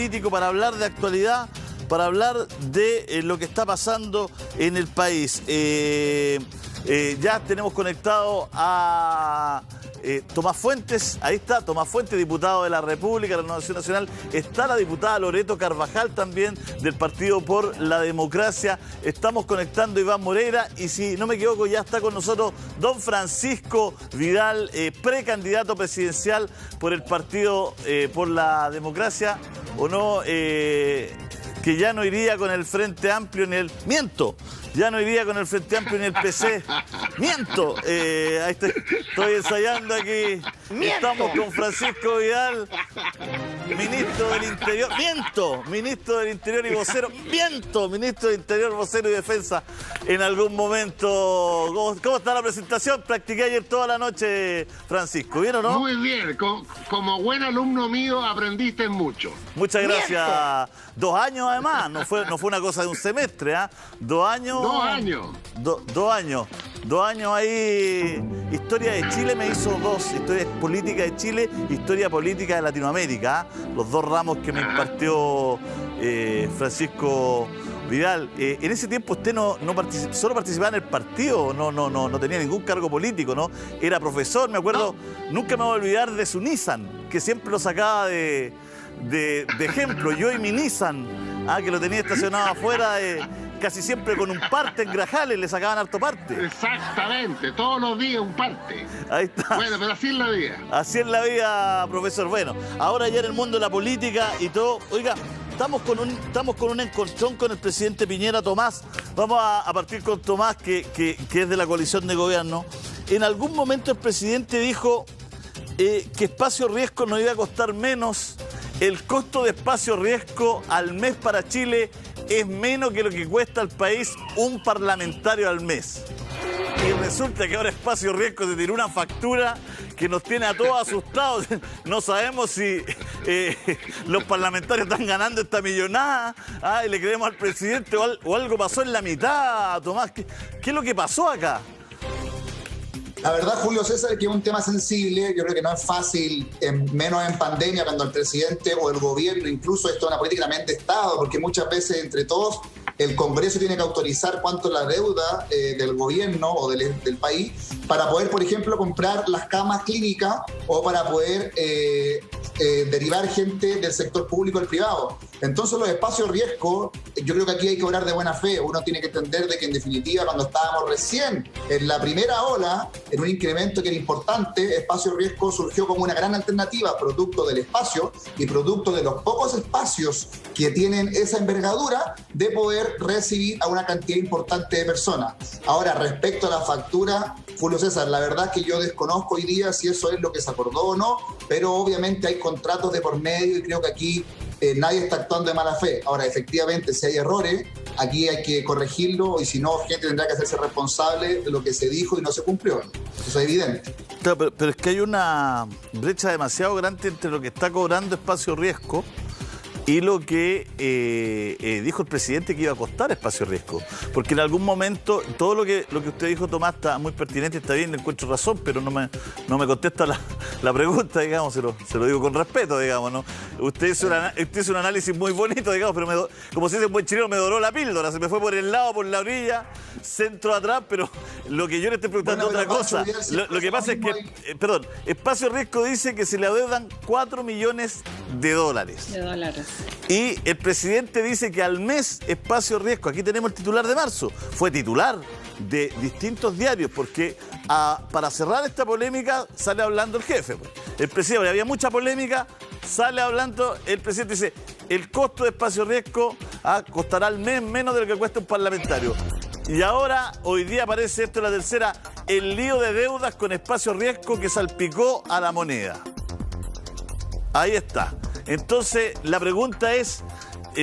político, para hablar de actualidad, para hablar de lo que está pasando en el país. Ya tenemos conectado a Tomás Fuentes. Ahí está Tomás Fuentes, diputado de la República, de la Renovación Nacional. Está la diputada Loreto Carvajal también, del Partido por la Democracia. Estamos conectando a Iván Moreira y, si no me equivoco, ya está con nosotros don Francisco Vidal, precandidato presidencial por el Partido por la Democracia, ¿o no? Que ya no iría con el Frente Amplio ni el... ¡Miento! Ya no iría con el Frente Amplio ni el PC. ¡Miento! Ahí estoy ensayando aquí. ¡Miento! Estamos con Francisco Vidal, ministro del Interior. ¡Miento! Ministro del Interior y vocero. ¡Miento! Ministro del Interior, vocero y defensa en algún momento. ¿Cómo está la presentación? Practiqué ayer toda la noche, Francisco. ¿Bien o no? Muy bien. Como buen alumno mío aprendiste mucho. Muchas gracias. ¡Miento! 2 años además. No fue una cosa de un semestre, ¿ah? 2 años. 2 años. 2 años. 2 años ahí. Historia de Chile me hizo 2. Historia política de Chile, historia política de Latinoamérica. Los 2 ramos que me impartió Francisco Vidal. En ese tiempo usted solo participaba en el partido, no tenía ningún cargo político, ¿no? Era profesor, me acuerdo. No. Nunca me voy a olvidar de su Nissan, que siempre lo sacaba de ejemplo. Yo y mi Nissan, que lo tenía estacionado afuera casi siempre con un parte en Grajales, le sacaban harto parte. Exactamente, todos los días un parte. Ahí está. Bueno, pero así es la vida. Así es la vida, profesor. Bueno, ahora ya en el mundo de la política y todo, oiga, estamos con un encontrón con el presidente Piñera. Tomás, vamos a partir con Tomás, que es de la coalición de gobierno. En algún momento el presidente dijo que Espacio Riesgo nos iba a costar menos. El costo de Espacio Riesgo al mes para Chile es menos que lo que cuesta al país un parlamentario al mes. Y resulta que ahora Espacio Riesgo se tiró una factura que nos tiene a todos asustados. No sabemos si los parlamentarios están ganando esta millonada, y le creemos al presidente, o algo pasó en la mitad, Tomás. ¿Qué es lo que pasó acá? La verdad, Julio César, que es un tema sensible. Yo creo que no es fácil, menos en pandemia, cuando el presidente o el gobierno, incluso esto es una política también de Estado, porque muchas veces entre todos el Congreso tiene que autorizar cuánto es la deuda del gobierno o del país para poder, por ejemplo, comprar las camas clínicas o para poder derivar gente del sector público al privado. Entonces los espacios riesgo, yo creo que aquí hay que obrar de buena fe. Uno tiene que entender de que en definitiva cuando estábamos recién en la primera ola, en un incremento que era importante, espacio riesgo surgió como una gran alternativa, producto del espacio y producto de los pocos espacios que tienen esa envergadura de poder recibir a una cantidad importante de personas. Ahora, respecto a la factura, Julio César, la verdad es que yo desconozco hoy día si eso es lo que se acordó o no, pero obviamente hay contratos de por medio y creo que aquí nadie está actuando de mala fe. Ahora, efectivamente, si hay errores, aquí hay que corregirlo y si no, gente tendrá que hacerse responsable de lo que se dijo y no se cumplió. Eso es evidente. Claro, pero es que hay una brecha demasiado grande entre lo que está cobrando Espacio Riesgo y lo que dijo el presidente que iba a costar Espacio Riesgo. Porque en algún momento, todo lo que usted dijo, Tomás, está muy pertinente, está bien, le encuentro razón, pero no me contesta la pregunta, digamos, se lo digo con respeto, digamos, ¿no? Usted hizo un análisis muy bonito, digamos, pero como si ese buen chileno, me doró la píldora, se me fue por el lado, por la orilla, centro atrás, pero lo que yo le estoy preguntando es otra cosa. Lo que pasa es que, perdón, Espacio Riesgo dice que se le adeudan $4 millones. Y el presidente dice que al mes Espacio Riesgo, aquí tenemos el titular de marzo, fue titular de distintos diarios, porque para cerrar esta polémica sale hablando el jefe. Pues. El presidente, había mucha polémica, sale hablando, el presidente dice, el costo de Espacio Riesgo costará al mes menos de lo que cuesta un parlamentario. Y ahora, hoy día aparece esto en la tercera, el lío de deudas con Espacio Riesgo que salpicó a la moneda. Ahí está. Entonces, la pregunta es,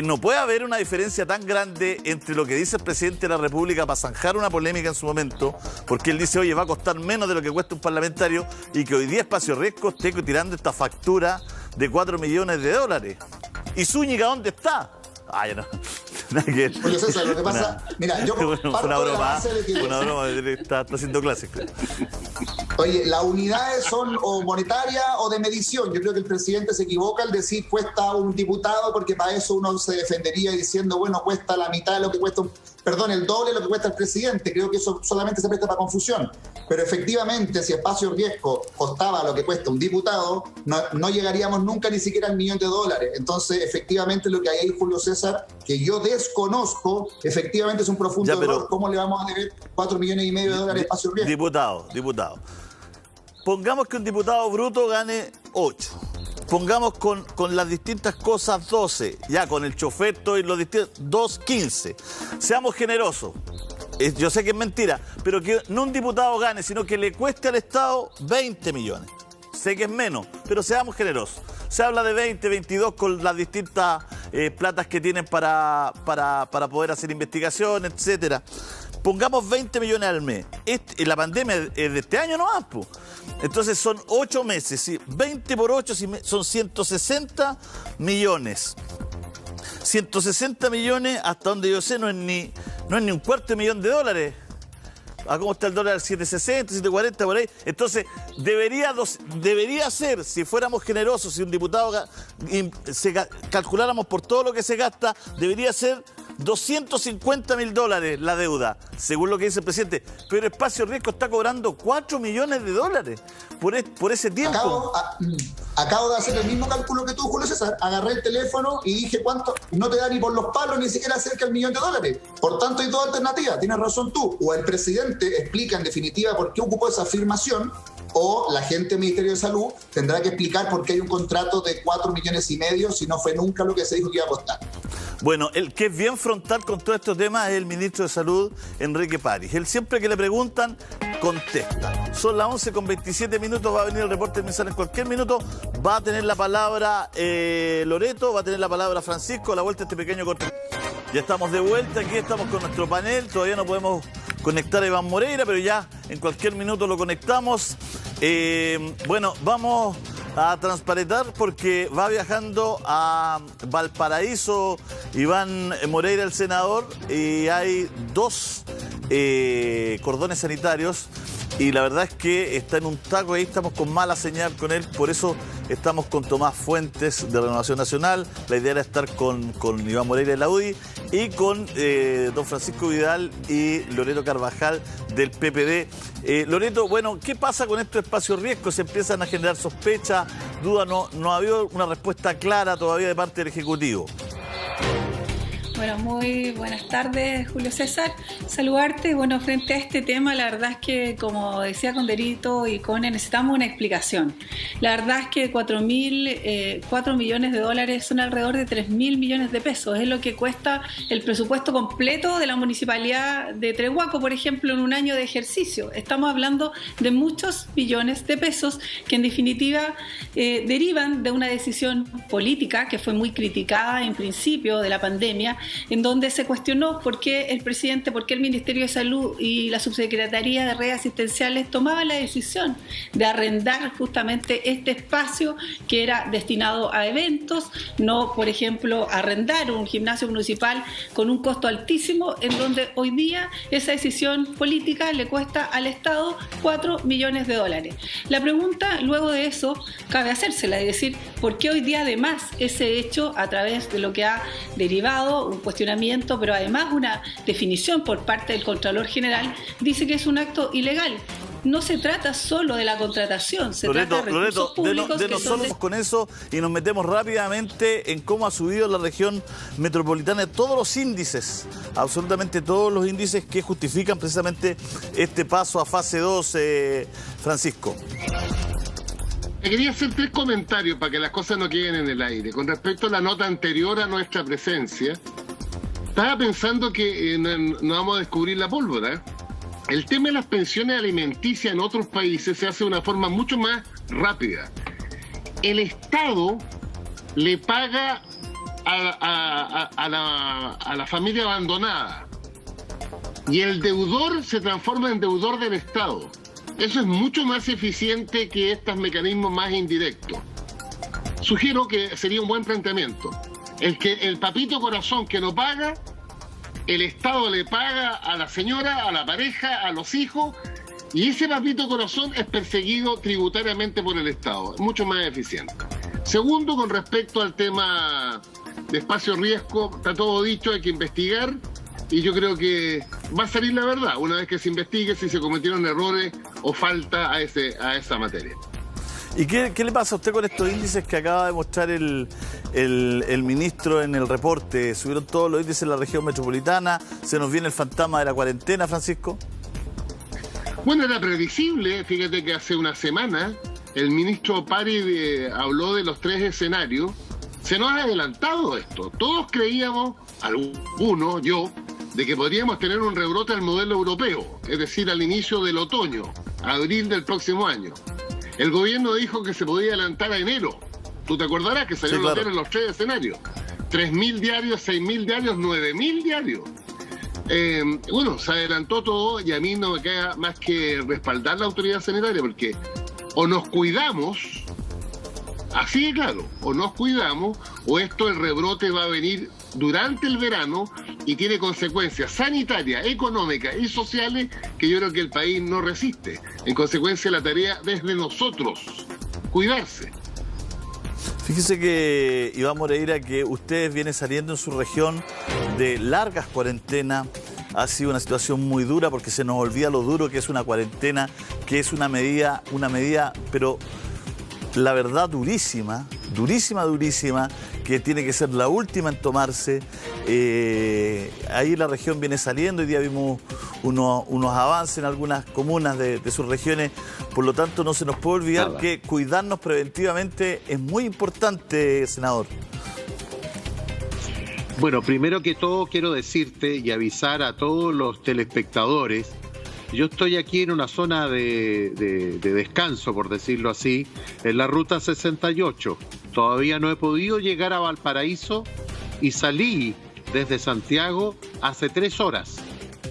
¿no puede haber una diferencia tan grande entre lo que dice el presidente de la República para zanjar una polémica en su momento? Porque él dice, oye, va a costar menos de lo que cuesta un parlamentario, y que hoy día Espacio Riesgo esté tirando esta factura de $4 millones. ¿Y Zúñiga dónde está? Ya no. Julio César, lo que pasa... Mira, yo una broma, está haciendo clases. Oye, las unidades son o monetarias o de medición. Yo creo que el presidente se equivoca al decir cuesta un diputado, porque para eso uno se defendería diciendo, bueno, cuesta la mitad de lo que cuesta, el doble de lo que cuesta el presidente. Creo que eso solamente se presta para confusión. Pero efectivamente, si Espacio Riesgo costaba lo que cuesta un diputado, no llegaríamos nunca ni siquiera al $1.000.000. Entonces, efectivamente, lo que hay ahí, Julio César, que yo desconozco, efectivamente es un profundo error. ¿Cómo le vamos a deber $4,5 millones a Espacio Riesgo? Diputado. Pongamos que un diputado bruto gane 8. Pongamos con las distintas cosas 12. Ya con el chofer y los distintos 15. Seamos generosos. Yo sé que es mentira, pero que no un diputado gane, sino que le cueste al Estado 20 millones. Sé que es menos, pero seamos generosos. Se habla de 20, 22 con las distintas platas que tienen para poder hacer investigación, etcétera. Pongamos 20 millones al mes. La pandemia es de este año nomás, pues. Entonces son 8 meses. ¿Sí? 20 por 8 son 160 millones. 160 millones, hasta donde yo sé, no es ni un $250,000. ¿A cómo está el dólar? 7.60, 7.40, por ahí. Entonces, debería ser, si fuéramos generosos, si un diputado calculáramos por todo lo que se gasta, debería ser $250,000 la deuda, según lo que dice el presidente. Pero Espacio Riesgo está cobrando $4 millones por ese tiempo. Acabo de hacer el mismo cálculo que tú, Julio César. Agarré el teléfono y dije, ¿cuánto? No te da ni por los palos, ni siquiera cerca del $1.000.000. Por tanto, hay dos alternativas. Tienes razón tú. O el presidente explica en definitiva por qué ocupó esa afirmación, o la gente del Ministerio de Salud tendrá que explicar por qué hay un contrato de $4,5 millones si no fue nunca lo que se dijo que iba a costar. Bueno, el que es bien frontal con todos estos temas es el ministro de Salud, Enrique París. Él siempre que le preguntan, contesta. Son las 11:27, va a venir el reporte mensual en cualquier minuto. Va a tener la palabra Loreto, va a tener la palabra Francisco, a la vuelta de este pequeño corte. Ya estamos de vuelta, aquí estamos con nuestro panel, todavía no podemos conectar a Iván Moreira, pero ya en cualquier minuto lo conectamos. Bueno, vamos a transparentar porque va viajando a Valparaíso Iván Moreira, el senador, y hay 2 cordones sanitarios y la verdad es que está en un taco, ahí estamos con mala señal con él, por eso estamos con Tomás Fuentes de Renovación Nacional. La idea era estar con Iván Moreira de la UDI y con don Francisco Vidal y Loreto Carvajal del PPD. Loreto, bueno, ¿qué pasa con estos espacios riesgo? Se empiezan a generar sospechas, dudas, no ha habido una respuesta clara todavía de parte del Ejecutivo. Bueno, muy buenas tardes, Julio César. Saludarte. Bueno, frente a este tema, la verdad es que, como decía Conderito y Cone, necesitamos una explicación. La verdad es que $4 millones son alrededor de $3.000 millones de pesos. Es lo que cuesta el presupuesto completo de la Municipalidad de Trehuaco, por ejemplo, en un año de ejercicio. Estamos hablando de muchos millones de pesos que, en definitiva, derivan de una decisión política que fue muy criticada en principio de la pandemia, en donde se cuestionó por qué el presidente, por qué el Ministerio de Salud y la Subsecretaría de Redes Asistenciales tomaban la decisión de arrendar justamente este espacio que era destinado a eventos, no, por ejemplo, arrendar un gimnasio municipal con un costo altísimo, en donde hoy día esa decisión política le cuesta al Estado $4 millones. La pregunta luego de eso cabe hacérsela y decir, ¿por qué hoy día además ese hecho, a través de lo que ha derivado un cuestionamiento, pero además una definición por parte del Contralor General, dice que es un acto ilegal? No se trata solo de la contratación, se trata de recursos públicos que son con eso y nos metemos rápidamente en cómo ha subido la región metropolitana todos los índices, absolutamente todos los índices que justifican precisamente este paso a fase 2, Francisco. Quería hacer 3 comentarios para que las cosas no queden en el aire. Con respecto a la nota anterior a nuestra presencia, estaba pensando que no vamos a descubrir la pólvora. El tema de las pensiones alimenticias en otros países se hace de una forma mucho más rápida. El Estado le paga a la familia abandonada y el deudor se transforma en deudor del Estado. Eso es mucho más eficiente que estos mecanismos más indirectos. Sugiero que sería un buen planteamiento. El papito corazón que no paga, el Estado le paga a la señora, a la pareja, a los hijos, Y ese papito corazón es perseguido tributariamente por el Estado, es mucho más eficiente. Segundo, con respecto al tema de espacio riesgo, está todo dicho, hay que investigar y yo creo que va a salir la verdad una vez que se investigue si se cometieron errores o falta a esa materia. ¿Y qué le pasa a usted con estos índices que acaba de mostrar el ministro en el reporte? Subieron todos los índices en la región metropolitana, se nos viene el fantasma de la cuarentena, Francisco. Bueno, era previsible, fíjate que hace una semana el ministro Pari habló de los 3 escenarios. Se nos ha adelantado esto. Todos creíamos, algunos, yo, de que podríamos tener un rebrote al modelo europeo, es decir, al inicio del otoño, abril del próximo año. El gobierno dijo que se podía adelantar a enero. Tú te acordarás que salieron sí, claro, los 3 escenarios. 3.000 diarios, 6.000 diarios, 9.000 diarios. Bueno, se adelantó todo y a mí no me queda más que respaldar la autoridad sanitaria, porque o nos cuidamos, así de claro, o nos cuidamos, o el rebrote va a venir durante el verano y tiene consecuencias sanitarias, económicas y sociales que yo creo que el país no resiste. En consecuencia, la tarea desde nosotros, cuidarse. Fíjese que Iván Moreira, que ustedes vienen saliendo en su región de largas cuarentenas. Ha sido una situación muy dura porque se nos olvida lo duro que es una cuarentena, que es una medida, pero la verdad durísima, que tiene que ser la última en tomarse. Ahí la región viene saliendo, hoy día vimos unos avances en algunas comunas de sus regiones, por lo tanto no se nos puede olvidar que cuidarnos preventivamente es muy importante, senador. Bueno, primero que todo quiero decirte y avisar a todos los telespectadores, yo estoy aquí en una zona de descanso, por decirlo así, en la ruta 68. Todavía no he podido llegar a Valparaíso y salí desde Santiago hace 3 horas.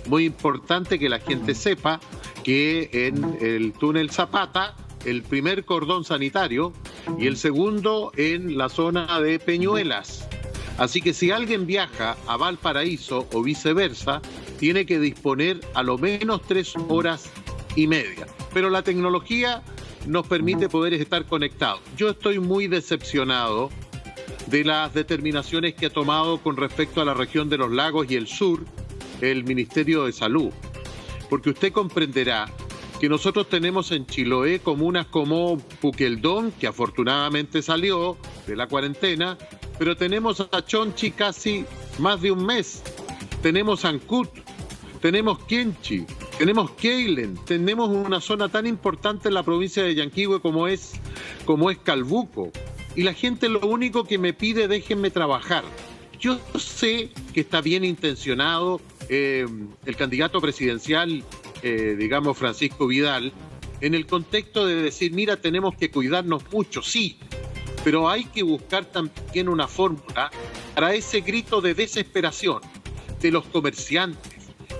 Muy importante que la gente sepa que en el túnel Zapata, el primer cordón sanitario y el segundo en la zona de Peñuelas. Así que si alguien viaja a Valparaíso o viceversa, tiene que disponer a lo menos 3 horas y media. Pero la tecnología nos permite poder estar conectados. Yo estoy muy decepcionado de las determinaciones que ha tomado con respecto a la región de los lagos y el sur el Ministerio de Salud. Porque usted comprenderá que nosotros tenemos en Chiloé comunas como Puqueldón, que afortunadamente salió de la cuarentena, pero tenemos a Chonchi casi más de un mes, tenemos Ancud, tenemos Quenchi, tenemos Keilen, tenemos una zona tan importante en la provincia de Yanquihue como es Calbuco, y la gente lo único que me pide, déjenme trabajar. Yo sé que está bien intencionado el candidato presidencial, digamos Francisco Vidal, en el contexto de decir, mira, tenemos que cuidarnos mucho, sí, pero hay que buscar también una fórmula para ese grito de desesperación de los comerciantes,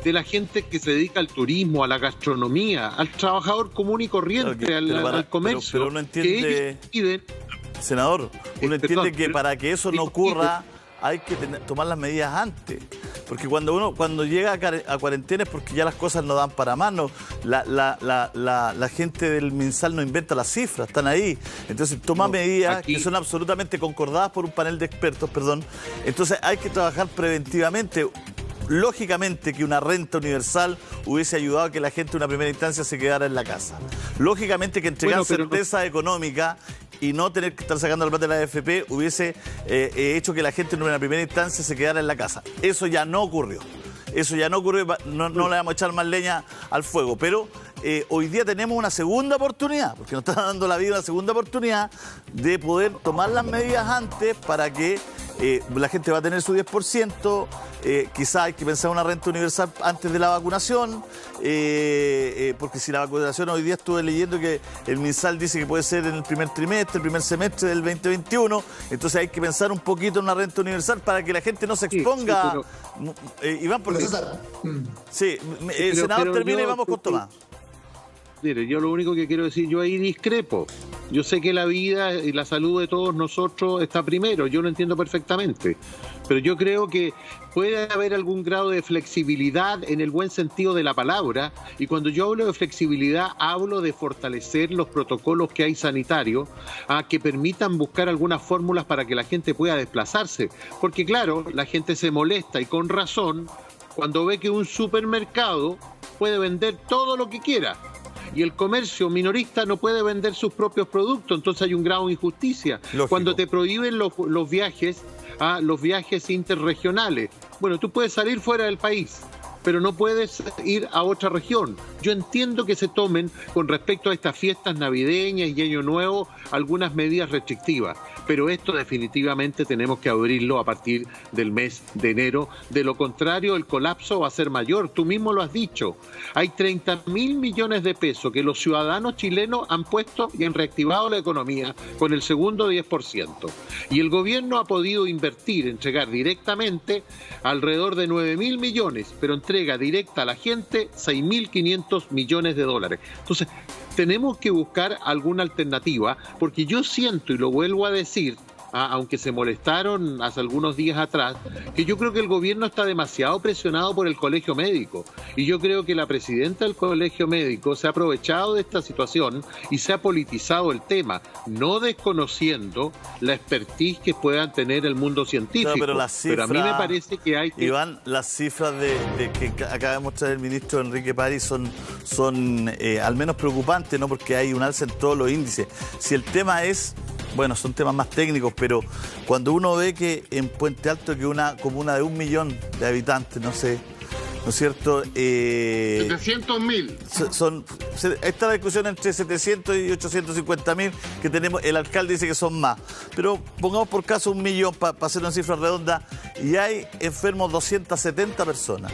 de la gente que se dedica al turismo, a la gastronomía, al trabajador común y corriente, al comercio. Pero uno entiende, senador, uno entiende que para que eso no ocurra hay que tomar las medidas antes. Porque cuando llega a cuarentena es porque ya las cosas no dan para más. No, la gente del MinSal no inventa las cifras, están ahí. Entonces toma medidas que son absolutamente concordadas por un panel de expertos, Entonces hay que trabajar preventivamente. Lógicamente que una renta universal hubiese ayudado a que la gente en una primera instancia se quedara en la casa. Lógicamente que entregar certeza económica y no tener que estar sacando la plata de la AFP hubiese hecho que la gente en una primera instancia se quedara en la casa. Eso ya no ocurrió. No le vamos a echar más leña al fuego, pero hoy día tenemos una segunda oportunidad, porque nos está dando la vida una segunda oportunidad de poder tomar las medidas antes para que la gente va a tener su 10%, quizás hay que pensar una renta universal antes de la vacunación, porque si la vacunación hoy día estuve leyendo que el MinSal dice que puede ser en el primer semestre del 2021, entonces hay que pensar un poquito en una renta universal para que la gente no se exponga. Iván, porque... Sí, el senador termina y vamos con Tomás. Mire, yo lo único que quiero decir, yo ahí discrepo. Yo sé que la vida y la salud de todos nosotros está primero, yo lo entiendo perfectamente, pero yo creo que puede haber algún grado de flexibilidad en el buen sentido de la palabra, y cuando yo hablo de flexibilidad hablo de fortalecer los protocolos que hay sanitarios que permitan buscar algunas fórmulas para que la gente pueda desplazarse, porque claro, la gente se molesta y con razón cuando ve que un supermercado puede vender todo lo que quiera y el comercio minorista no puede vender sus propios productos, entonces hay un grado de injusticia. Lógico. Cuando te prohíben los viajes interregionales, bueno, tú puedes salir fuera del país, pero no puedes ir a otra región. Yo entiendo que se tomen con respecto a estas fiestas navideñas y Año Nuevo algunas medidas restrictivas, pero esto definitivamente tenemos que abrirlo a partir del mes de enero. De lo contrario, el colapso va a ser mayor. Tú mismo lo has dicho. Hay 30.000 millones de pesos que los ciudadanos chilenos han puesto y han reactivado la economía con el segundo 10%. Y el gobierno ha podido invertir, entregar directamente alrededor de 9.000 millones, pero entrega directa a la gente 6.500 millones de dólares. Entonces, tenemos que buscar alguna alternativa, porque yo siento, y lo vuelvo a decir, aunque se molestaron hace algunos días atrás, que yo creo que el gobierno está demasiado presionado por el Colegio Médico, y yo creo que la presidenta del Colegio Médico se ha aprovechado de esta situación y se ha politizado el tema, no desconociendo la expertise que puedan tener el mundo científico. No, pero a mí me parece que hay que... Iván, las cifras de que acaba de mostrar el ministro Enrique París son al menos preocupantes, ¿no? Porque hay un alza en todos los índices. Si el tema es... Bueno, son temas más técnicos, pero cuando uno ve que en Puente Alto, que es una comuna de 1 millón de habitantes, no sé, ¿no es cierto? 700.000. Está la discusión entre 700 y 850.000 que tenemos. El alcalde dice que son más. Pero pongamos por caso 1 millón para hacer una cifra redonda, y hay enfermos 270 personas.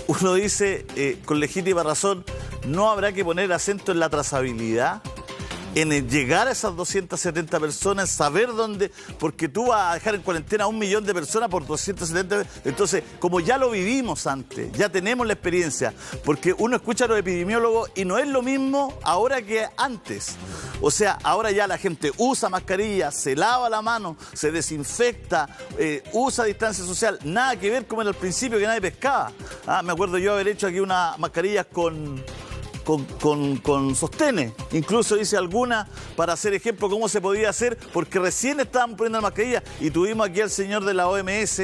Uno dice, con legítima razón, ¿no habrá que poner acento en la trazabilidad? En el llegar a esas 270 personas, saber dónde, porque tú vas a dejar en cuarentena a 1 millón de personas por 270, entonces, como ya lo vivimos antes, ya tenemos la experiencia, porque uno escucha a los epidemiólogos y no es lo mismo ahora que antes. O sea, ahora ya la gente usa mascarilla, se lava la mano, se desinfecta, usa distancia social, nada que ver como era al principio que nadie pescaba. Me acuerdo yo haber hecho aquí unas mascarillas con sostenes. Incluso hice alguna para hacer ejemplo cómo se podía hacer, porque recién estaban poniendo la mascarilla y tuvimos aquí al señor de la OMS,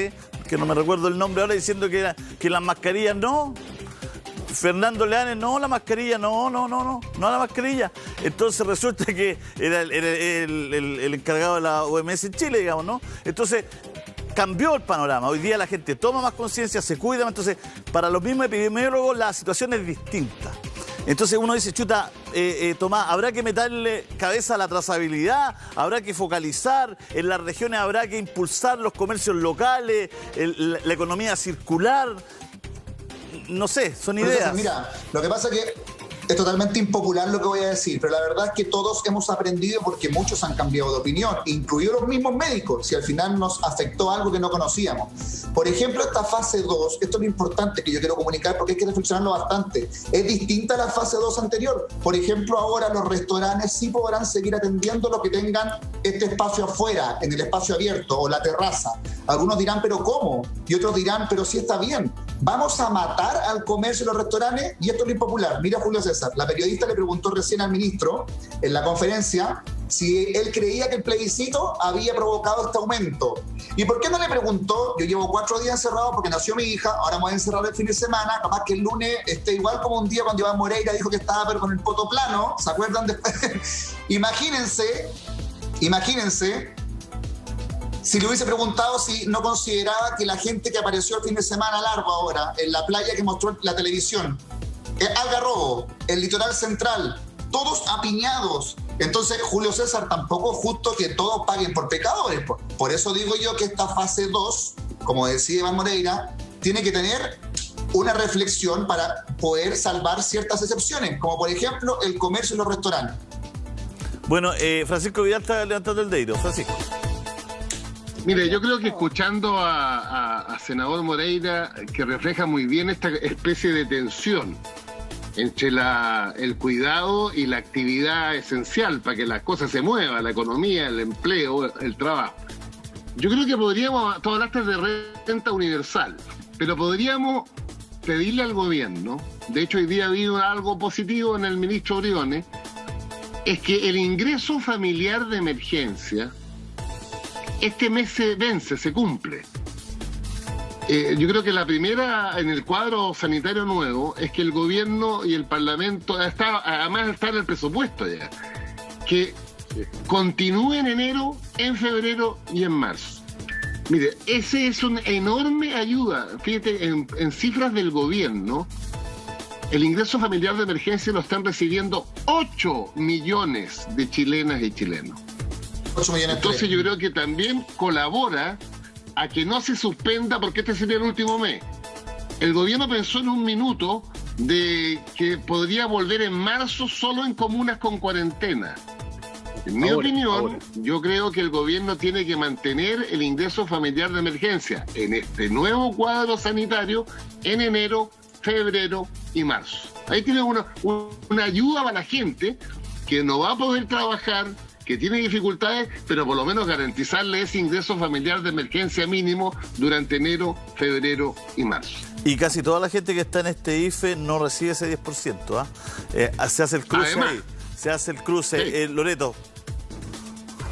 que no me recuerdo el nombre ahora, diciendo que las mascarillas no. Fernando Leanes, no, la mascarilla, no la mascarilla. Entonces resulta que era el encargado de la OMS en Chile, digamos, ¿no? Entonces cambió el panorama. Hoy día la gente toma más conciencia, se cuida. Entonces, para los mismos epidemiólogos la situación es distinta. Entonces uno dice, chuta, Tomás, habrá que meterle cabeza a la trazabilidad, habrá que focalizar, en las regiones habrá que impulsar los comercios locales, la economía circular. No sé, son ideas. Mira, lo que pasa es que es totalmente impopular lo que voy a decir, pero la verdad es que todos hemos aprendido porque muchos han cambiado de opinión, incluidos los mismos médicos, si al final nos afectó algo que no conocíamos. Por ejemplo, esta fase 2, esto es lo importante que yo quiero comunicar porque hay que reflexionarlo bastante, es distinta a la fase 2 anterior. Por ejemplo, ahora los restaurantes sí podrán seguir atendiendo los que tengan este espacio afuera, en el espacio abierto o la terraza. Algunos dirán, ¿pero cómo? Y otros dirán, pero sí está bien. ¿Vamos a matar al comercio y los restaurantes? Y esto es lo impopular. Mira, Julio César, la periodista le preguntó recién al ministro en la conferencia si él creía que el plebiscito había provocado este aumento. ¿Y por qué no le preguntó? Yo llevo 4 días encerrado porque nació mi hija, ahora me voy a encerrar el fin de semana, capaz que el lunes esté igual como un día cuando Iván Moreira dijo que estaba pero con el poto plano, ¿se acuerdan? Imagínense si le hubiese preguntado si no consideraba que la gente que apareció el fin de semana largo ahora en la playa que mostró la televisión, Algarrobo, el litoral central, todos apiñados. Entonces, Julio César, tampoco es justo que todos paguen por pecadores. Por eso digo yo que esta fase 2, como decía Iván Moreira, tiene que tener una reflexión para poder salvar ciertas excepciones, como por ejemplo el comercio y los restaurantes. Bueno, Francisco Vidal está levantando el dedo. Francisco. Mire, yo creo que escuchando a senador Moreira, que refleja muy bien esta especie de tensión entre el cuidado y la actividad esencial para que las cosas se muevan, la economía, el empleo, el trabajo. Yo creo que podríamos, tú hablaste de renta universal, pero podríamos pedirle al gobierno, de hecho hoy día ha habido algo positivo en el ministro Briones, es que el ingreso familiar de emergencia este mes se vence, se cumple. Yo creo que la primera en el cuadro sanitario nuevo es que el gobierno y el Parlamento, además está en el presupuesto ya, que continúe en enero, en febrero y en marzo. Mire, ese es una enorme ayuda. Fíjate, en cifras del gobierno, el ingreso familiar de emergencia lo están recibiendo 8 millones de chilenas y chilenos. 8 millones. Entonces yo creo que también colabora a que no se suspenda, porque este sería el último mes. El gobierno pensó en un minuto de que podría volver en marzo solo en comunas con cuarentena. En mi opinión, yo creo que el gobierno tiene que mantener el ingreso familiar de emergencia en este nuevo cuadro sanitario en enero, febrero y marzo. Ahí tiene una ayuda para la gente que no va a poder trabajar, que tiene dificultades, pero por lo menos garantizarle ese ingreso familiar de emergencia mínimo durante enero, febrero y marzo. Y casi toda la gente que está en este IFE no recibe ese 10%. Se hace el cruce. Además, ahí. Se hace el cruce. Sí. Loreto.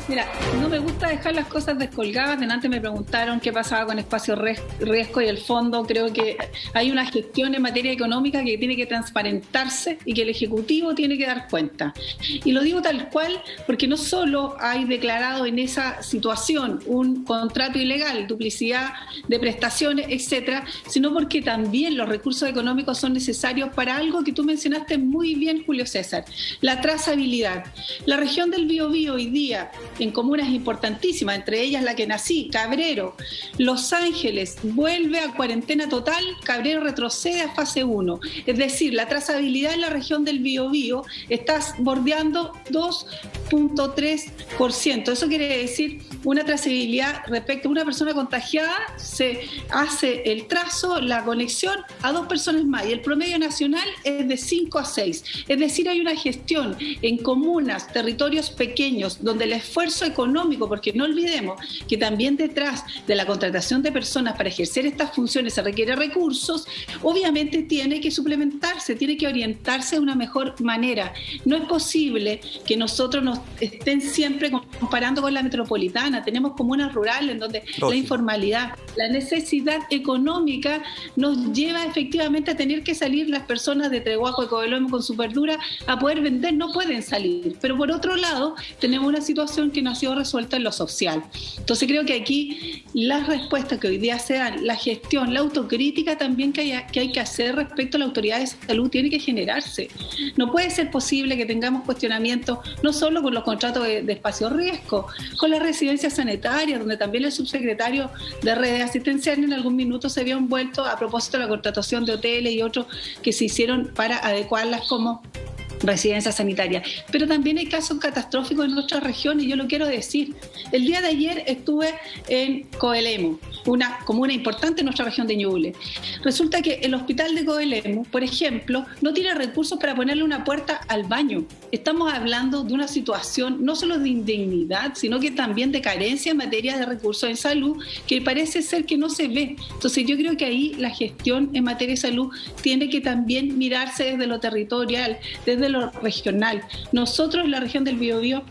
Mira, no me gusta dejar las cosas descolgadas. Delante me preguntaron qué pasaba con Espacio Riesgo y el fondo. Creo que hay una gestión en materia económica que tiene que transparentarse y que el Ejecutivo tiene que dar cuenta. Y lo digo tal cual porque no solo hay declarado en esa situación un contrato ilegal, duplicidad de prestaciones, etcétera, sino porque también los recursos económicos son necesarios para algo que tú mencionaste muy bien, Julio César, la trazabilidad. La región del Biobío hoy día, en comunas importantísimas, entre ellas la que nací, Cabrero, Los Ángeles, vuelve a cuarentena total, Cabrero retrocede a fase 1. Es decir, la trazabilidad en la región del Biobío está bordeando 2.3%. Eso quiere decir una trazabilidad respecto a una persona contagiada, se hace el trazo, la conexión a 2 personas más, y el promedio nacional es de 5 a 6. Es decir, hay una gestión en comunas, territorios pequeños, donde el esfuerzo económico, porque no olvidemos que también detrás de la contratación de personas para ejercer estas funciones se requiere recursos, obviamente tiene que suplementarse, tiene que orientarse de una mejor manera. No es posible que nosotros nos estén siempre comparando con la metropolitana. Tenemos comunas rurales en donde la informalidad, la necesidad económica nos lleva efectivamente a tener que salir las personas de Trehuaco y Coelho con su verdura a poder vender, no pueden salir. Pero por otro lado, tenemos una situación que no ha sido resuelta en lo social. Entonces creo que aquí las respuestas que hoy día se dan, la gestión, la autocrítica también que hay que hacer respecto a la autoridad de salud tiene que generarse. No puede ser posible que tengamos cuestionamientos no solo con los contratos de espacio riesgo, con las residencias sanitarias, donde también el subsecretario de redes asistenciales en algún minuto se vio envuelto a propósito de la contratación de hoteles y otros que se hicieron para adecuarlas como residencia sanitaria. Pero también hay casos catastróficos en nuestra región, y yo lo quiero decir. El día de ayer estuve en Coelemu, una comuna importante en nuestra región de Ñuble. Resulta que el hospital de Coelemu, por ejemplo, no tiene recursos para ponerle una puerta al baño. Estamos hablando de una situación no solo de indignidad, sino que también de carencia en materia de recursos en salud, que parece ser que no se ve. Entonces yo creo que ahí la gestión en materia de salud tiene que también mirarse desde lo territorial, desde lo regional. Nosotros en la región del Biobío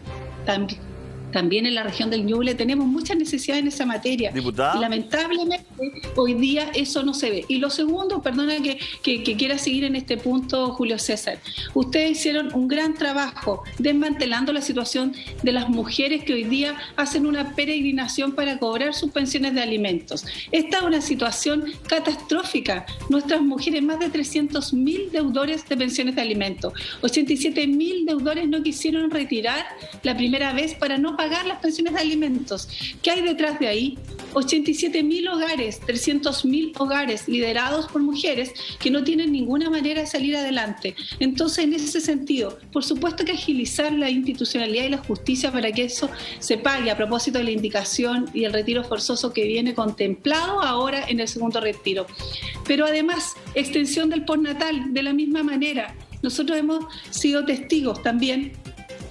también en la región del Ñuble tenemos muchas necesidades en esa materia. Diputada. Y lamentablemente hoy día eso no se ve. Y lo segundo, perdona que quiera seguir en este punto, Julio César. Ustedes hicieron un gran trabajo desmantelando la situación de las mujeres que hoy día hacen una peregrinación para cobrar sus pensiones de alimentos. Esta es una situación catastrófica. Nuestras mujeres, más de 300.000 deudores de pensiones de alimentos. 87.000 deudores no quisieron retirar la primera vez para no pagar pagar las pensiones de alimentos. ¿Qué hay detrás de ahí? 87.000 hogares, 300.000 hogares liderados por mujeres que no tienen ninguna manera de salir adelante. Entonces, en ese sentido, por supuesto que agilizar la institucionalidad y la justicia para que eso se pague, a propósito de la indicación y el retiro forzoso que viene contemplado ahora en el segundo retiro. Pero además, extensión del postnatal de la misma manera. Nosotros hemos sido testigos también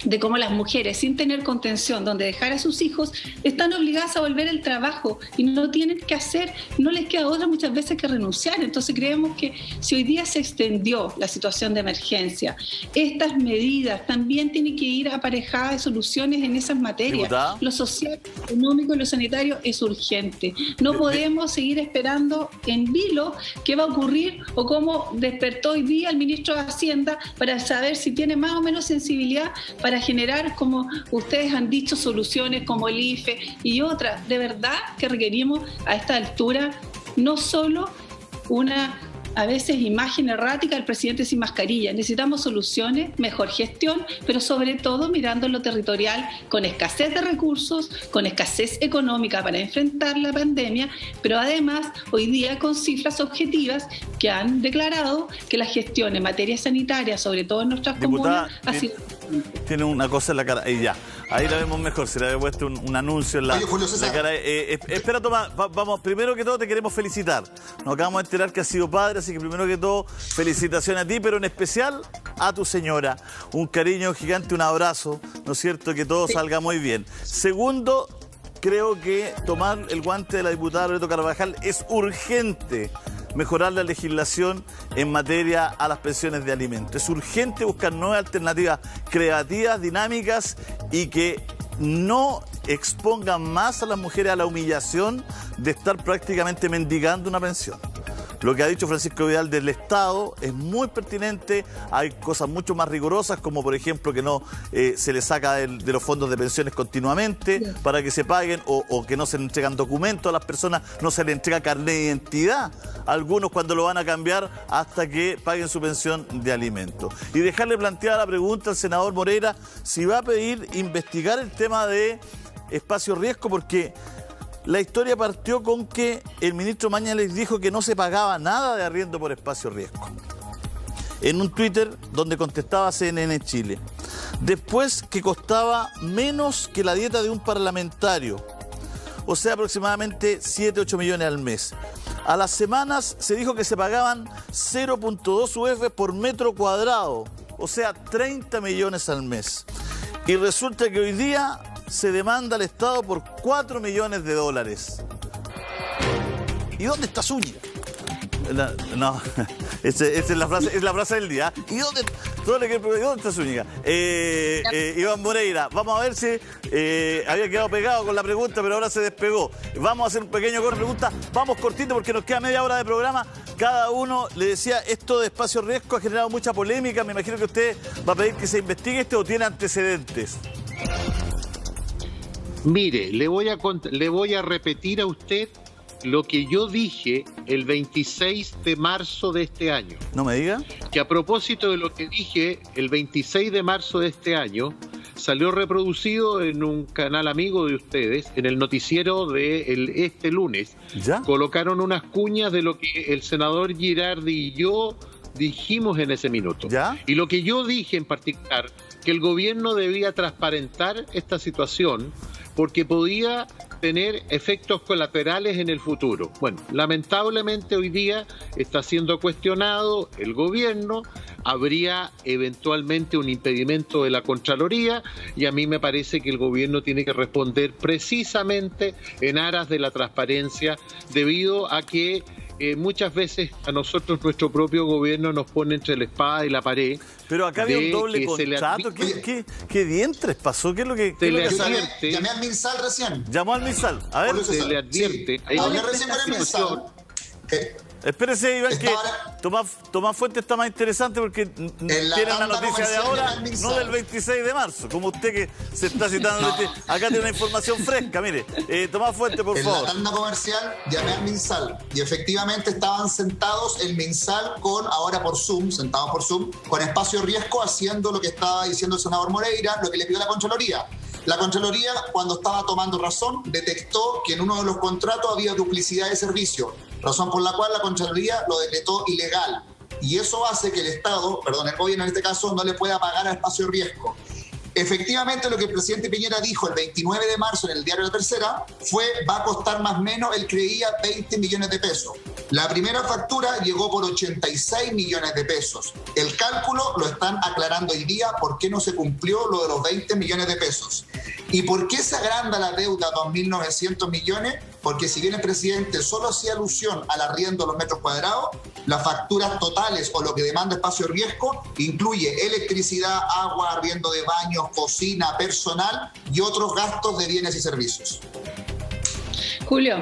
de cómo las mujeres, sin tener contención donde dejar a sus hijos, están obligadas a volver al trabajo y no tienen que hacer, no les queda otra muchas veces que renunciar. Entonces creemos que si hoy día se extendió la situación de emergencia, estas medidas también tienen que ir aparejadas de soluciones en esas materias. ¿Diputada? Lo social, lo económico y lo sanitario es urgente. No podemos seguir esperando en vilo qué va a ocurrir o cómo despertó hoy día el ministro de Hacienda para saber si tiene más o menos sensibilidad para generar, como ustedes han dicho, soluciones como el IFE y otras. De verdad que requerimos a esta altura no solo una, a veces, imagen errática del presidente sin mascarilla. Necesitamos soluciones, mejor gestión, pero sobre todo mirando lo territorial, con escasez de recursos, con escasez económica para enfrentar la pandemia, pero además hoy día con cifras objetivas que han declarado que la gestión en materia sanitaria, sobre todo en nuestras comunas, ha sido... Tiene una cosa en la cara, y ya, ahí la vemos mejor, se le había puesto un anuncio en la cara. Espera, Tomás, vamos, primero que todo te queremos felicitar. Nos acabamos de enterar que has sido padre, así que primero que todo, felicitaciones a ti, pero en especial a tu señora. Un cariño gigante, un abrazo, ¿no es cierto? Que todo salga muy bien. Segundo, creo que tomar el guante de la diputada Loreto Carvajal es urgente. Mejorar la legislación en materia a las pensiones de alimentos. Es urgente buscar nuevas alternativas creativas, dinámicas y que no expongan más a las mujeres a la humillación de estar prácticamente mendigando una pensión. Lo que ha dicho Francisco Vidal del Estado es muy pertinente. Hay cosas mucho más rigurosas, como por ejemplo que no se le saca de los fondos de pensiones continuamente para que se paguen, o que no se le entregan documentos a las personas, no se le entrega carnet de identidad a algunos cuando lo van a cambiar hasta que paguen su pensión de alimentos. Y dejarle planteada la pregunta al senador Moreira si va a pedir investigar el tema de espacio riesgo, porque la historia partió con que el ministro Mañalich dijo que no se pagaba nada de arriendo por espacio riesgo, en un Twitter donde contestaba CNN Chile. Después que costaba menos que la dieta de un parlamentario, o sea, aproximadamente 7-8 millones al mes. A las semanas se dijo que se pagaban 0.2 UF por metro cuadrado, o sea, 30 millones al mes. Y resulta que hoy día se demanda al Estado por $4 millones. ¿Y dónde está Zúñiga? No, esa es la frase del día. ¿Y dónde está Zúñiga? Iván Moreira, vamos a ver si había quedado pegado con la pregunta, pero ahora se despegó. Vamos a hacer un pequeño corte de preguntas. Vamos cortito porque nos queda media hora de programa. Cada uno le decía, esto de espacio riesgo ha generado mucha polémica. Me imagino que usted va a pedir que se investigue esto, o tiene antecedentes. Mire, le voy a repetir a usted lo que yo dije el 26 de marzo de este año. No me diga. Que a propósito de lo que dije el 26 de marzo de este año, salió reproducido en un canal amigo de ustedes, en el noticiero de este lunes. ¿Ya? Colocaron unas cuñas de lo que el senador Girardi y yo dijimos en ese minuto. ¿Ya? Y lo que yo dije en particular, que el gobierno debía transparentar esta situación porque podía tener efectos colaterales en el futuro. Bueno, lamentablemente hoy día está siendo cuestionado el gobierno, habría eventualmente un impedimento de la Contraloría, y a mí me parece que el gobierno tiene que responder precisamente en aras de la transparencia, debido a que muchas veces a nosotros nuestro propio gobierno nos pone entre la espada y la pared. Pero acá había un doble contrato. ¿Qué dientres pasó? ¿Qué es lo que llamé al MinSal recién. Llamó al MinSal. A ver. Se le advierte. Sí. Hablé recién con el MinSal. Espérese, Iván, que Tomás Fuentes está más interesante porque tiene la noticia de ahora, no del 26 de marzo, como usted que se está citando. Acá tiene una información fresca, mire. Tomás Fuentes, por favor. En la tanda comercial llamé al MinSal y efectivamente estaban sentados el MinSal sentados por Zoom, con espacio riesgo, haciendo lo que estaba diciendo el senador Moreira, lo que le pidió la Contraloría. La Contraloría, cuando estaba tomando razón, detectó que en uno de los contratos había duplicidad de servicio, razón por la cual la Contraloría lo decretó ilegal. Y eso hace que el Estado, el gobierno en este caso, no le pueda pagar a Espacio Riesgo. Efectivamente, lo que el presidente Piñera dijo el 29 de marzo en el diario La Tercera fue: va a costar más o menos, él creía, 20 millones de pesos. La primera factura llegó por 86 millones de pesos. El cálculo lo están aclarando hoy día por qué no se cumplió lo de los 20 millones de pesos. ¿Y por qué se agranda la deuda a 2.900 millones? Porque si bien el presidente solo hacía alusión al arriendo de los metros cuadrados, las facturas totales o lo que demanda Espacio Riesgo incluye electricidad, agua, arriendo de baños, cocina, personal y otros gastos de bienes y servicios. Julio.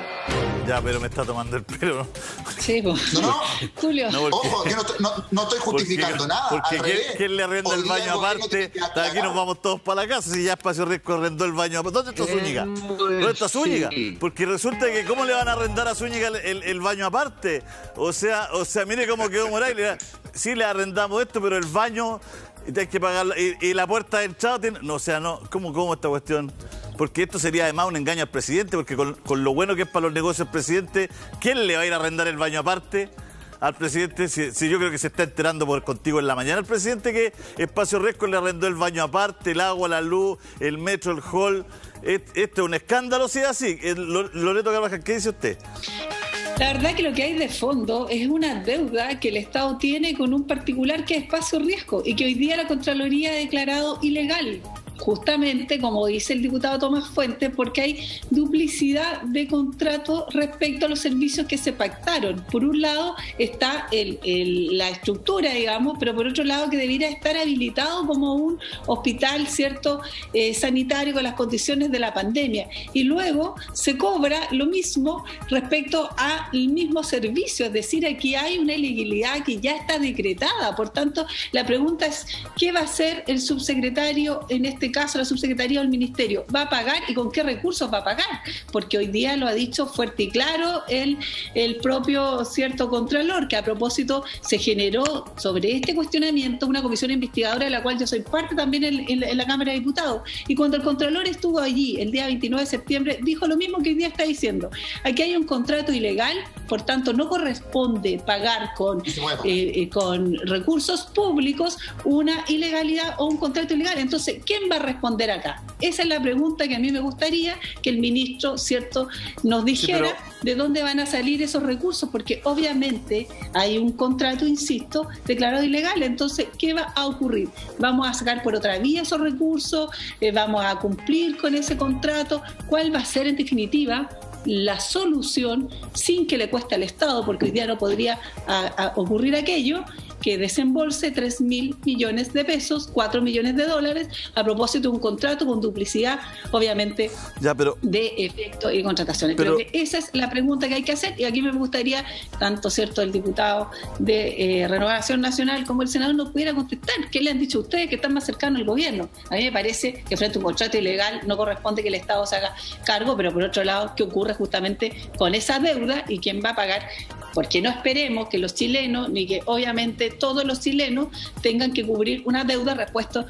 Ya, pero me está tomando el pelo, ¿no? Sí, pues. No. Julio. No, ojo, yo no estoy justificando nada. Porque ¿quién le arrenda el baño aparte? Aquí nos vamos todos para la casa. Si ya Espacio Riesgo arrendó el baño aparte. ¿Dónde está Zúñiga? ¿Dónde está Zúñiga? Porque resulta que ¿cómo le van a arrendar a Zúñiga el baño aparte? O sea, mire cómo quedó Morales. Sí le arrendamos esto, pero el baño hay que pagarlo. Y la puerta de entrada tiene... No, o sea, no. ¿Cómo esta cuestión? Porque esto sería además un engaño al presidente, porque con lo bueno que es para los negocios el presidente, ¿quién le va a ir a arrendar el baño aparte al presidente? Si yo creo que se está enterando contigo en la mañana el presidente que Espacio Riesgo le arrendó el baño aparte, el agua, la luz, el metro, el hall. Esto es un escándalo, si es así. Loreto Carvajal, ¿qué dice usted? La verdad que lo que hay de fondo es una deuda que el Estado tiene con un particular que es Espacio Riesgo y que hoy día la Contraloría ha declarado ilegal. Justamente, como dice el diputado Tomás Fuentes, porque hay duplicidad de contratos respecto a los servicios que se pactaron. Por un lado está la estructura, digamos, pero por otro lado que debiera estar habilitado como un hospital, ¿cierto?, sanitario con las condiciones de la pandemia. Y luego se cobra lo mismo respecto al mismo servicio, es decir, aquí hay una ilegalidad que ya está decretada. Por tanto, la pregunta es, ¿qué va a hacer el subsecretario en este caso, la subsecretaría o el ministerio? ¿Va a pagar y con qué recursos va a pagar? Porque hoy día lo ha dicho fuerte y claro el propio cierto Contralor, que a propósito se generó sobre este cuestionamiento una comisión investigadora de la cual yo soy parte también en la Cámara de Diputados. Y cuando el Contralor estuvo allí el día 29 de septiembre, dijo lo mismo que hoy día está diciendo. Aquí hay un contrato ilegal, por tanto no corresponde pagar con recursos públicos una ilegalidad o un contrato ilegal. Entonces, ¿quién va a responder acá? Esa es la pregunta que a mí me gustaría que el ministro, ¿cierto?, nos dijera de dónde van a salir esos recursos, porque obviamente hay un contrato, insisto, declarado ilegal. Entonces, ¿qué va a ocurrir? ¿Vamos a sacar por otra vía esos recursos? ¿Vamos a cumplir con ese contrato? ¿Cuál va a ser, en definitiva, la solución sin que le cueste al Estado? Porque hoy día no podría ocurrir aquello que desembolse 3.000 millones de pesos, 4 millones de dólares, a propósito de un contrato con duplicidad, obviamente, de efecto y contrataciones. Creo que esa es la pregunta que hay que hacer, y aquí me gustaría, tanto cierto el diputado de Renovación Nacional como el senador nos pudiera contestar. ¿Qué le han dicho a ustedes que están más cercanos al gobierno? A mí me parece que frente a un contrato ilegal no corresponde que el Estado se haga cargo, pero por otro lado, ¿qué ocurre justamente con esa deuda y quién va a pagar? Porque no esperemos que los chilenos, ni que obviamente todos los chilenos tengan que cubrir una deuda respecto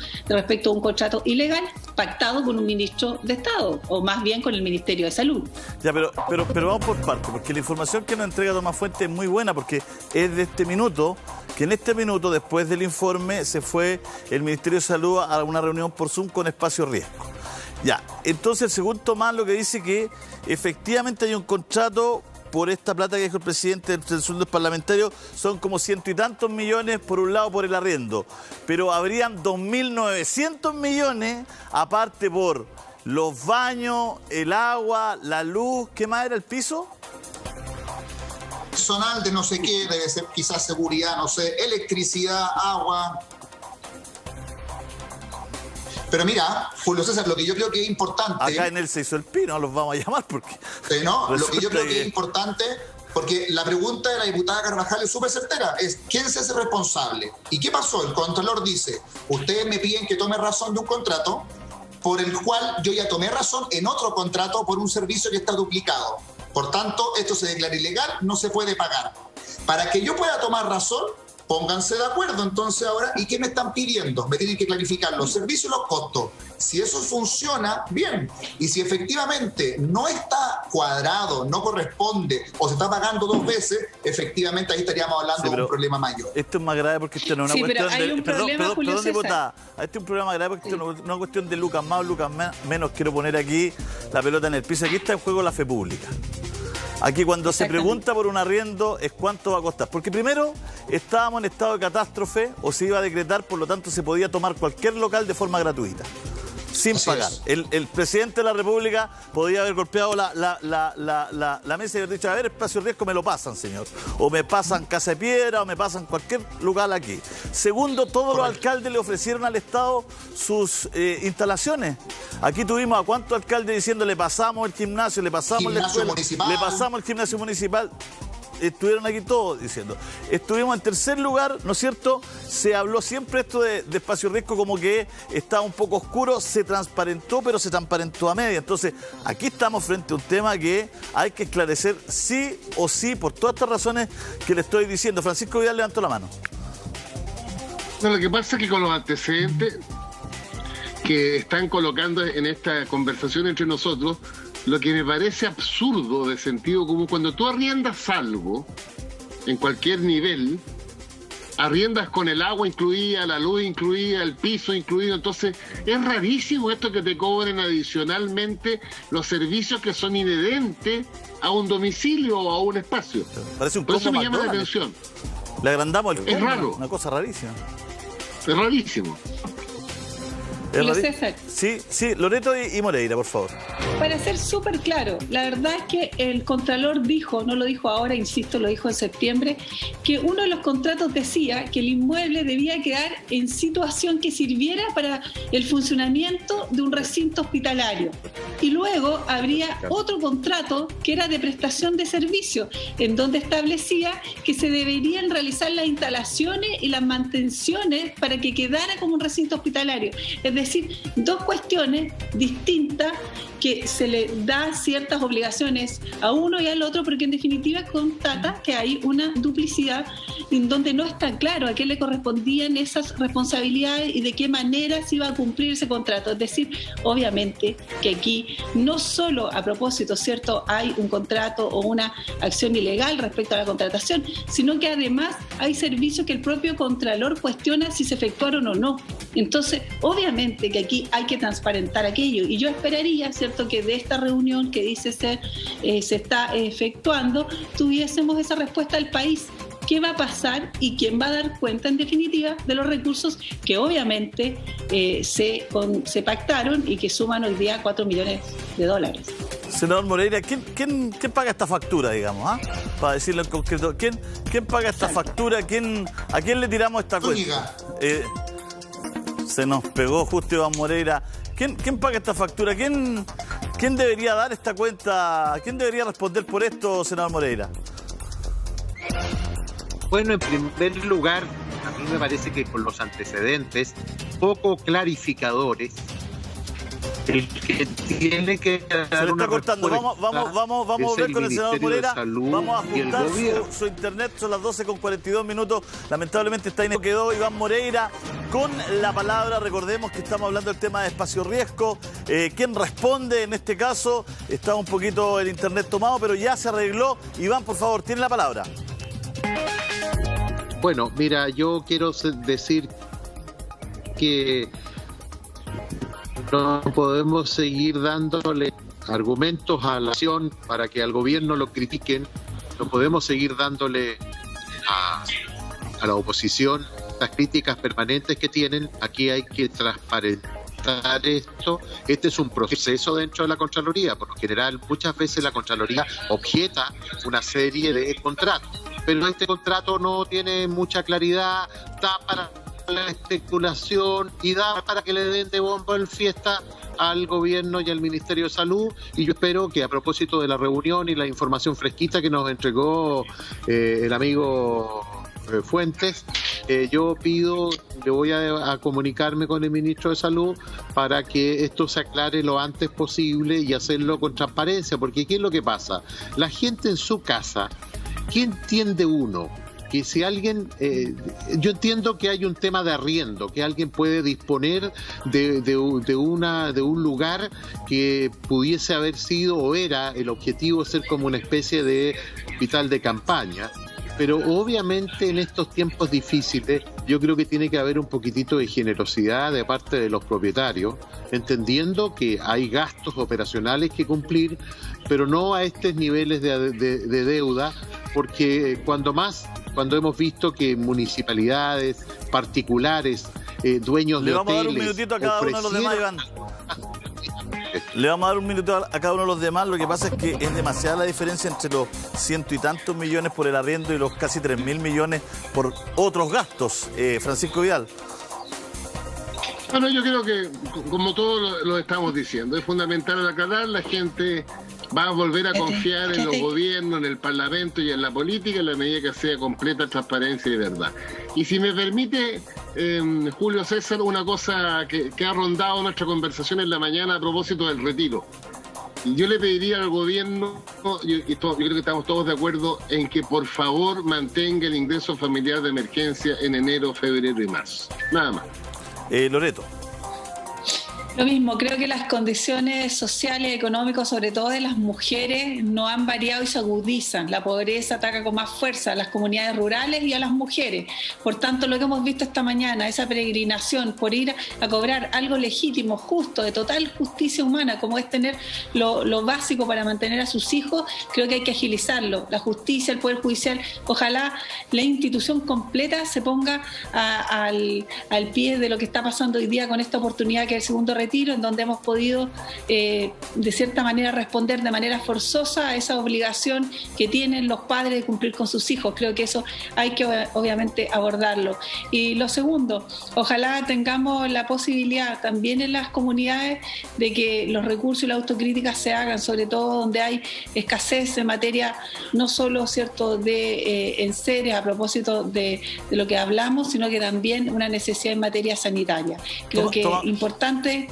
a un contrato ilegal pactado con un ministro de Estado, o más bien con el Ministerio de Salud. Ya, pero vamos por partes, porque la información que nos entrega Tomás Fuentes es muy buena, porque es de este minuto, que en este minuto, después del informe, se fue el Ministerio de Salud a una reunión por Zoom con Espacio Riesgo. Ya, entonces, según Tomás, lo que dice que efectivamente hay un contrato por esta plata que dijo el presidente del sueldo parlamentario, son como 100 y tantos millones por un lado por el arriendo, pero habrían 2.900 millones aparte por los baños, el agua, la luz, ¿qué más era el piso? Personal de no sé qué, debe ser quizás seguridad, no sé, electricidad, agua. Pero mira, Julio César, lo que yo creo que es importante... Acá en él se hizo el pino, los vamos a llamar porque... No, lo que yo creo que es importante, porque la pregunta de la diputada Carvajal es súper certera, es ¿quién se hace responsable? ¿Y qué pasó? El Contralor dice, ustedes me piden que tome razón de un contrato por el cual yo ya tomé razón en otro contrato por un servicio que está duplicado. Por tanto, esto se declara ilegal, no se puede pagar. Para que yo pueda tomar razón, pónganse de acuerdo entonces ahora. ¿Y qué me están pidiendo? Me tienen que clarificar los servicios y los costos. Si eso funciona, bien. Y si efectivamente no está cuadrado, no corresponde o se está pagando 2 veces, efectivamente ahí estaríamos hablando de un problema mayor. Esto es más grave porque esto no es una cuestión de... Perdón, diputada. Este es un problema grave porque esto no es una cuestión de lucas más o lucas menos. Quiero poner aquí la pelota en el piso. Aquí está en juego la fe pública. Aquí cuando se pregunta por un arriendo es cuánto va a costar. Porque primero estábamos en estado de catástrofe o se iba a decretar, por lo tanto se podía tomar cualquier local de forma gratuita, sin pagar. El presidente de la República podía haber golpeado la mesa y haber dicho, a ver, espacio de riesgo me lo pasan, señor. O me pasan Casa de Piedra, o me pasan cualquier lugar aquí. Segundo, todos los alcaldes le ofrecieron al Estado sus instalaciones. Aquí tuvimos a cuántos alcaldes diciendo, le pasamos el gimnasio, le pasamos la escuela, le pasamos el gimnasio municipal. Estuvieron aquí todos diciendo. Estuvimos en tercer lugar, ¿no es cierto? Se habló siempre esto de espacio riesgo como que estaba un poco oscuro, se transparentó, pero se transparentó a media. Entonces, aquí estamos frente a un tema que hay que esclarecer sí o sí, por todas estas razones que le estoy diciendo. Francisco Vidal levantó la mano. No, lo que pasa es que con los antecedentes que están colocando en esta conversación entre nosotros, lo que me parece absurdo de sentido común, cuando tú arriendas algo en cualquier nivel, arriendas con el agua incluida, la luz incluida, el piso incluido, entonces es rarísimo esto que te cobren adicionalmente los servicios que son inherentes a un domicilio o a un espacio. Parece un Por eso me llama la McDonald's. atención. Le agrandamos el Es combo, raro. una cosa rarísima. Es rarísimo. Julio César. Sí, Loreto y Moreira, por favor. Para ser súper claro, la verdad es que el Contralor dijo, no lo dijo ahora, insisto, lo dijo en septiembre, que uno de los contratos decía que el inmueble debía quedar en situación que sirviera para el funcionamiento de un recinto hospitalario. Y luego habría otro contrato que era de prestación de servicio, en donde establecía que se deberían realizar las instalaciones y las mantenciones para que quedara como un recinto hospitalario. Es decir, dos cuestiones distintas que se le da ciertas obligaciones a uno y al otro, porque en definitiva constata que hay una duplicidad en donde no está claro a qué le correspondían esas responsabilidades y de qué manera se iba a cumplir ese contrato. Es decir, obviamente que aquí no solo a propósito, ¿cierto?, hay un contrato o una acción ilegal respecto a la contratación, sino que además hay servicios que el propio Contralor cuestiona si se efectuaron o no. Entonces, obviamente que aquí hay que transparentar aquello, y yo esperaría, ¿cierto?, que de esta reunión que dice se está efectuando, tuviésemos esa respuesta al país. ¿Qué va a pasar y quién va a dar cuenta, en definitiva, de los recursos que obviamente se pactaron y que suman hoy día $4 millones? Senador Moreira, ¿quién paga esta factura, digamos? Para decirlo en concreto, ¿quién paga esta factura? ¿A quién le tiramos esta cuenta? Se nos pegó justo Iván Moreira. ¿Quién paga esta factura? ¿Quién debería dar esta cuenta? ¿Quién debería responder por esto, senador Moreira? Bueno, en primer lugar, a mí me parece que con los antecedentes poco clarificadores, el que tiene que dar se le está cortando. Vamos a volver con el senador Moreira. Vamos a ajustar su internet. Son las 12:42. Lamentablemente está quedó Iván Moreira con la palabra. Recordemos que estamos hablando del tema de espacio riesgo. ¿Quién responde en este caso? Está un poquito el internet tomado, pero ya se arregló. Iván, por favor, tiene la palabra. Bueno, mira, yo quiero decir que no podemos seguir dándole argumentos a la acción para que al gobierno lo critiquen. No podemos seguir dándole a la oposición las críticas permanentes que tienen. Aquí hay que transparentar esto. Este es un proceso dentro de la Contraloría. Por lo general, muchas veces la Contraloría objeta una serie de contratos, pero este contrato no tiene mucha claridad, da para la especulación y da para que le den de bombo en fiesta al gobierno y al Ministerio de Salud. Y yo espero que, a propósito de la reunión y la información fresquita que nos entregó el amigo Fuentes, yo le voy a comunicarme con el ministro de Salud para que esto se aclare lo antes posible y hacerlo con transparencia, porque ¿qué es lo que pasa? La gente en su casa, ¿qué entiende uno que si alguien, yo entiendo que hay un tema de arriendo, que alguien puede disponer de un lugar que pudiese haber sido o era el objetivo de ser como una especie de hospital de campaña. Pero obviamente en estos tiempos difíciles yo creo que tiene que haber un poquitito de generosidad de parte de los propietarios, entendiendo que hay gastos operacionales que cumplir, pero no a estos niveles de deuda, porque cuando hemos visto que municipalidades, particulares, dueños de hoteles... Le vamos a dar un minutito a cada uno de los demás, Iván. Le vamos a dar un minuto a cada uno de los demás. Lo que pasa es que es demasiada la diferencia entre los ciento y tantos millones por el arriendo y los casi 3.000 millones por otros gastos. Francisco Vidal. Bueno, yo creo que, como todos lo estamos diciendo, es fundamental aclarar. La gente va a volver a confiar en los gobiernos, en el Parlamento y en la política en la medida que sea completa transparencia y verdad. Y si me permite, Julio César, una cosa que ha rondado nuestra conversación en la mañana a propósito del retiro. Yo le pediría al gobierno, yo creo que estamos todos de acuerdo, en que por favor mantenga el ingreso familiar de emergencia en enero, febrero y marzo. Nada más. Loreto. Lo mismo, creo que las condiciones sociales y económicas, sobre todo de las mujeres, no han variado y se agudizan. La pobreza ataca con más fuerza a las comunidades rurales y a las mujeres. Por tanto, lo que hemos visto esta mañana, esa peregrinación por ir a cobrar algo legítimo, justo, de total justicia humana, como es tener lo básico para mantener a sus hijos, creo que hay que agilizarlo. La justicia, el Poder Judicial, ojalá la institución completa se ponga al pie de lo que está pasando hoy día con esta oportunidad que es el segundo retiro, en donde hemos podido de cierta manera responder de manera forzosa a esa obligación que tienen los padres de cumplir con sus hijos. Creo que eso hay que obviamente abordarlo. Y lo segundo, ojalá tengamos la posibilidad también en las comunidades de que los recursos y la autocrítica se hagan, sobre todo donde hay escasez en materia no solo, ¿cierto?, de enseres a propósito de lo que hablamos, sino que también una necesidad en materia sanitaria. Creo que es importante.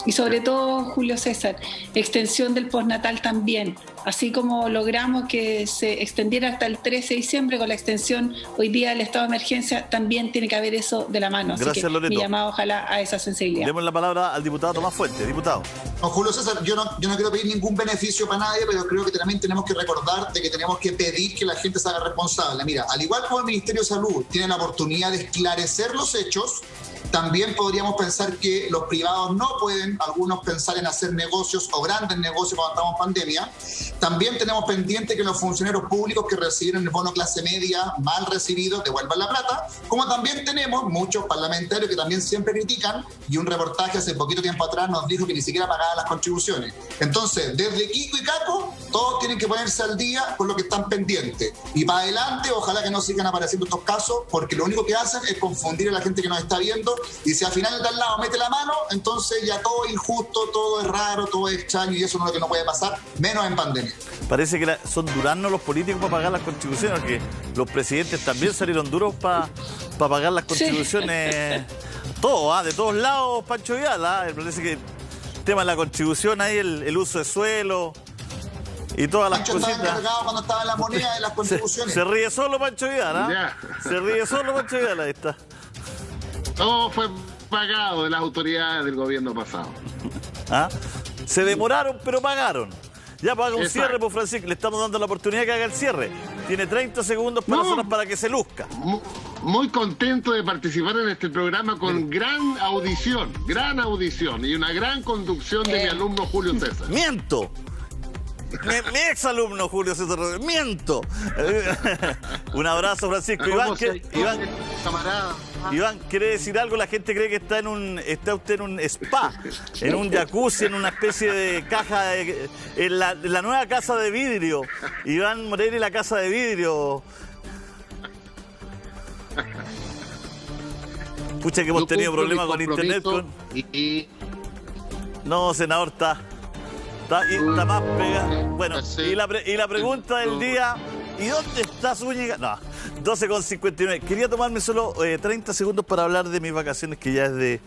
Y sobre todo, Julio César, extensión del postnatal también. Así como logramos que se extendiera hasta el 13 de diciembre con la extensión hoy día del estado de emergencia, también tiene que haber eso de la mano. Así Gracias, que Loreto. mi llamado ojalá a esa sensibilidad. Demos la palabra al diputado Tomás Fuentes. Diputado. No, Julio César, yo no quiero pedir ningún beneficio para nadie, pero creo que también tenemos que recordar de que tenemos que pedir que la gente se haga responsable. Mira, al igual como el Ministerio de Salud tiene la oportunidad de esclarecer los hechos, también podríamos pensar que los privados no pueden, algunos pensar en hacer negocios o grandes negocios cuando estamos en pandemia. También tenemos pendiente que los funcionarios públicos que recibieron el bono clase media mal recibido devuelvan la plata, como también tenemos muchos parlamentarios que también siempre critican, y un reportaje hace poquito tiempo atrás nos dijo que ni siquiera pagaban las contribuciones. Entonces, desde Kiko y Caco, todos tienen que ponerse al día con lo que están pendientes. Y para adelante, ojalá que no sigan apareciendo estos casos, porque lo único que hacen es confundir a la gente que nos está viendo. Y si al final de tal lado mete la mano, entonces ya todo es injusto, todo es raro, todo es extraño, y eso no es lo que no puede pasar, menos en pandemia. Parece que son duraznos los políticos para pagar las contribuciones, que los presidentes también salieron duros para pagar las contribuciones. Sí. Todo, de todos lados, Pancho Vidal. Parece que el tema de la contribución, ahí el uso de suelo y todas las cositas. Pancho estaba encargado cuando estaba en la moneda de las contribuciones. Se ríe solo Pancho Vidal, Se ríe solo Pancho Vidal, ahí está. Todo fue pagado de las autoridades del gobierno pasado. Se demoraron, pero pagaron. Ya paga un cierre, por Francisco. Le estamos dando la oportunidad que haga el cierre. Tiene 30 segundos para que se luzca. Muy contento de participar en este programa con gran audición y una gran conducción de mi alumno Julio César. ¡Miento! Mi exalumno Julio César Rodríguez. ¡Miento! Un abrazo, Francisco. Iván, ¿quiere decir algo? La gente cree que está usted en un spa, en un jacuzzi, en una especie de caja, en la nueva casa de vidrio. Iván Moreira y la casa de vidrio. Pucha que hemos tenido problemas con internet. No, senador, está más pegado. Bueno, y la pregunta del día, ¿y dónde está Zúñiga? No, 12:59. Quería tomarme solo 30 segundos para hablar de mis vacaciones, que ya es de